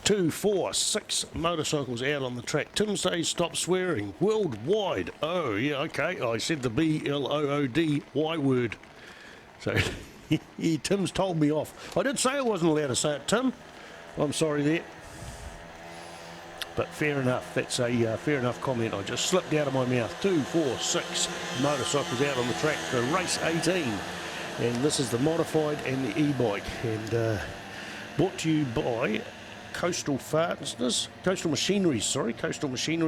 2, 4, 6 motorcycles out on the track. Tim says stop swearing. Worldwide. Oh, yeah, okay. I said the B-L-O-O-D-Y word. So, Tim's told me off. I did say I wasn't allowed to say it, Tim. I'm sorry there. But fair enough. That's a fair enough comment. I just slipped out of my mouth. 2, 4, 6 motorcycles out on the track for race 18. And this is the modified and the e-bike. And brought to you by Coastal Machinery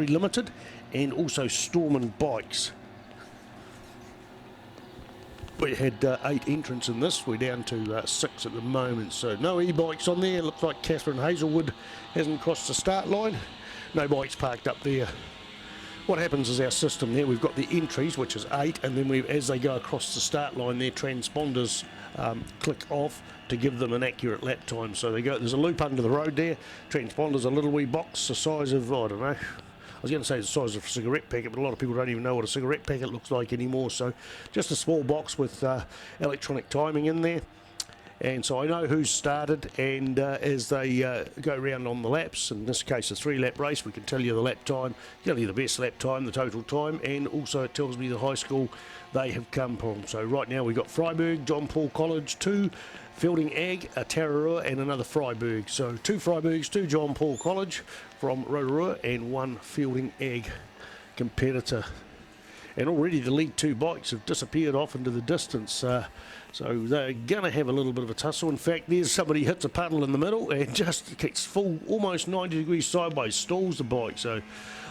Limited, and also Storman Bikes. We had 8 entrants in this. We're down to 6 at the moment, so no e-bikes on there. Looks like Catherine Hazelwood hasn't crossed the start line. No bikes parked up there. What happens is our system there, we've got the entries, which is 8, and then as they go across the start line, their transponders click off to give them an accurate lap time. So there's a loop under the road there. Transponder's a little wee box the size of, I don't know, I was going to say the size of a cigarette packet, but a lot of people don't even know what a cigarette packet looks like anymore. So just a small box with electronic timing in there. And so I know who's started, and as they go around on the laps, in this case a 3-lap race, we can tell you the lap time, tell you the best lap time, the total time, and also it tells me the high school they have come from. So right now we've got Freiburg, John Paul College, 2 Fielding Ag, a Tararua, and another Freiburg. So 2 Freiburgs, 2 John Paul College from Rotorua, and 1 Fielding Ag competitor. And already the lead 2 bikes have disappeared off into the distance, so they're going to have a little bit of a tussle. In fact, there's somebody hits a puddle in the middle and just gets full, almost 90 degrees sideways, stalls the bike. So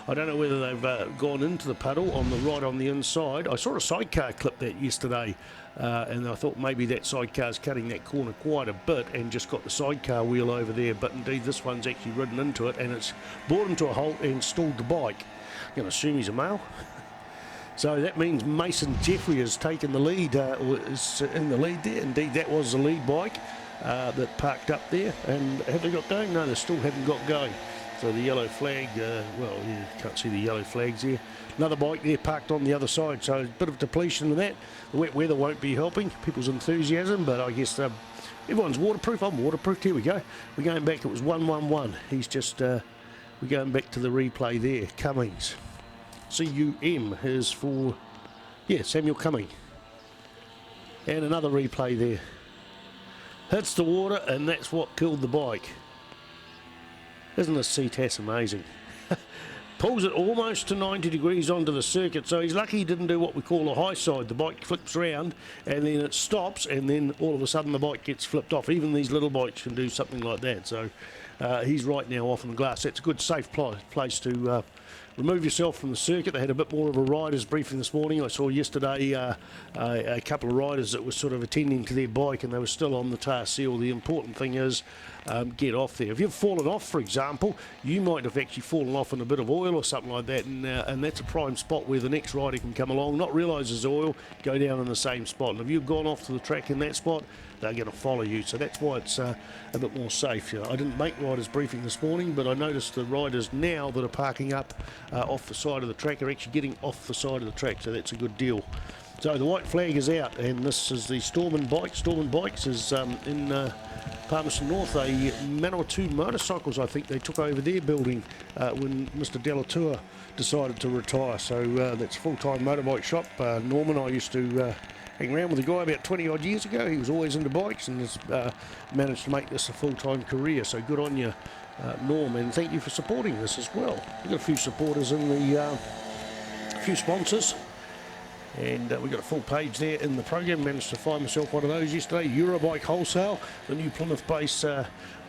I don't know whether they've gone into the puddle on the right on the inside. I saw a sidecar clip that yesterday, and I thought maybe that sidecar's cutting that corner quite a bit and just got the sidecar wheel over there. But indeed, this one's actually ridden into it, and it's brought him to a halt and stalled the bike. I'm going to assume he's a male. So that means Mason Jeffrey has taken the lead, or is in the lead there. Indeed, that was the lead bike that parked up there. And have they got going? No, they still haven't got going. So the yellow flag, well, you can't see the yellow flags there. Another bike there parked on the other side. So a bit of depletion in that. The wet weather won't be helping people's enthusiasm, but I guess everyone's waterproof. I'm waterproof. Here we go. We're going back. It was 1-1-1. He's just, we're going back to the replay there. Cummings. C-U-M is for, yeah, Samuel Cumming. And another replay there. Hits the water, and that's what killed the bike. Isn't this Ctas amazing? Pulls it almost to 90 degrees onto the circuit, so he's lucky he didn't do what we call a high side. The bike flips round, and then it stops, and then all of a sudden the bike gets flipped off. Even these little bikes can do something like that. So he's right now off on the glass. That's a good, safe place to remove yourself from the circuit. They had a bit more of a riders briefing this morning. I saw yesterday a couple of riders that were sort of attending to their bike, and they were still on the tar seal. The important thing is get off there. If you've fallen off, for example, you might have actually fallen off in a bit of oil or something like that, and that's a prime spot where the next rider can come along, not realise there's oil, go down in the same spot. And if you've gone off to the track in that spot, they're going to follow you. So that's why it's a bit more safe. I didn't make riders briefing this morning, but I noticed the riders now that are parking up off the side of the track are actually getting off the side of the track, so that's a good deal. So the white flag is out, and this is the Storman Bikes. Storman Bikes is in Palmerston North. Manawatu Motorcycles, I think they took over their building when Mr. Delatour decided to retire. So that's a full-time motorbike shop. Norman, I used to hang around with a guy about 20 odd years ago. He was always into bikes and has managed to make this a full-time career. So good on you, Norm, and thank you for supporting this as well. We've got a few supporters in the, a few sponsors. And we've got a full page there in the program. Managed to find myself one of those yesterday. Eurobike Wholesale, the new Plymouth-based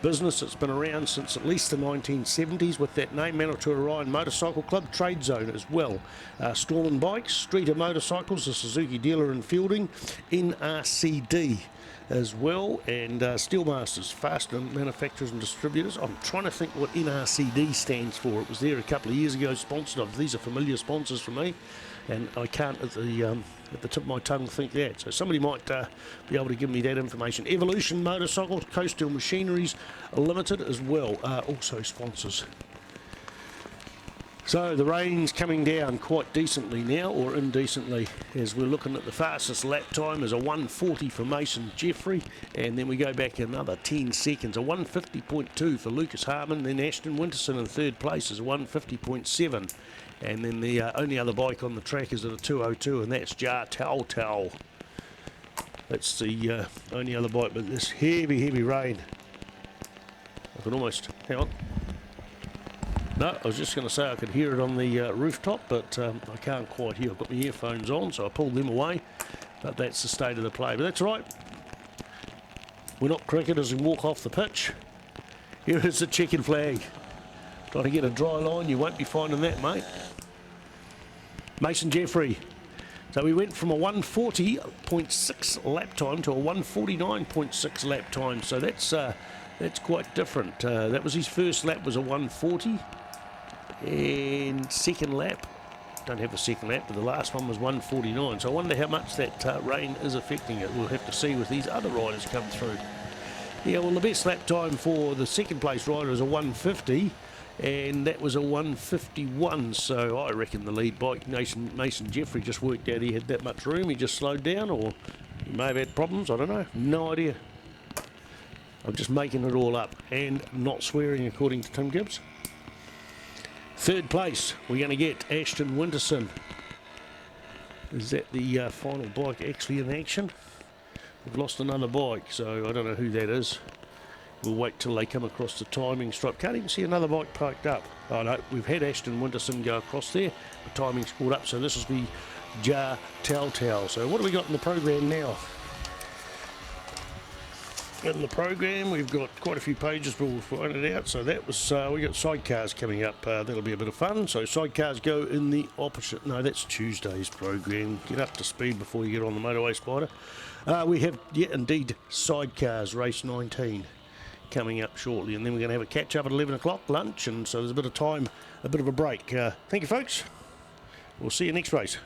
business that's been around since at least the 1970s with that name, Manawatu Orion Motorcycle Club, Trade Zone as well. Storman Bikes, Streeter Motorcycles, the Suzuki dealer in Fielding, NRCD as well, and Steelmasters, Fastener Manufacturers and Distributors. I'm trying to think what NRCD stands for. It was there a couple of years ago, sponsored. These are familiar sponsors for me, and I can't at the tip of my tongue think that. So somebody might be able to give me that information. Evolution Motorcycles, Coastal Machineries Limited as well, also sponsors. So the rain's coming down quite decently now, or indecently, as we're looking at the fastest lap time is a 140 for Mason Jeffrey, and then we go back another 10 seconds, a 150.2 for Lucas Harmon, then Ashton Winterson in third place is a 150.7, and then the only other bike on the track is at a 202, and that's Jar Tal Tal. That's the only other bike, but this heavy rain. I can almost, hang on. No, I was just going to say I could hear it on the rooftop, but I can't quite hear. I've got my earphones on, so I pulled them away. But that's the state of the play. But that's right. We're not cricketers and walk off the pitch. Here is the checkered flag. Trying to get a dry line. You won't be finding that, mate. Mason Jeffrey. So we went from a 140.6 lap time to a 149.6 lap time. So that's quite different. That was his first lap, was a 140. And second lap, don't have a second lap, but the last one was 149. So I wonder how much that rain is affecting it. We'll have to see with these other riders come through. Yeah, well, the best lap time for the second place rider is a 150, and that was a 151. So I reckon the lead bike, Mason Jeffrey, just worked out he had that much room. He just slowed down, or he may have had problems. I don't know. No idea. I'm just making it all up and not swearing, according to Tim Gibbs. Third place, we're going to get Ashton Winterson. Is that the final bike actually in action? We've lost another bike, so I don't know who that is. We'll wait till they come across the timing stripe. Can't even see another bike parked up. Oh no, we've had Ashton Winterson go across there. The timing's caught up, so this is the Jar Tal Tal. So what have we got in the program now? In the program, we've got quite a few pages, but we'll find it out. So that was, we got sidecars coming up. That'll be a bit of fun. So sidecars go in the opposite. No, that's Tuesday's program. Get up to speed before you get on the motorway, Spider. We have, yeah, indeed, sidecars, race 19, coming up shortly. And then we're going to have a catch up at 11 o'clock, lunch. And so there's a bit of time, a bit of a break. Thank you, folks. We'll see you next race.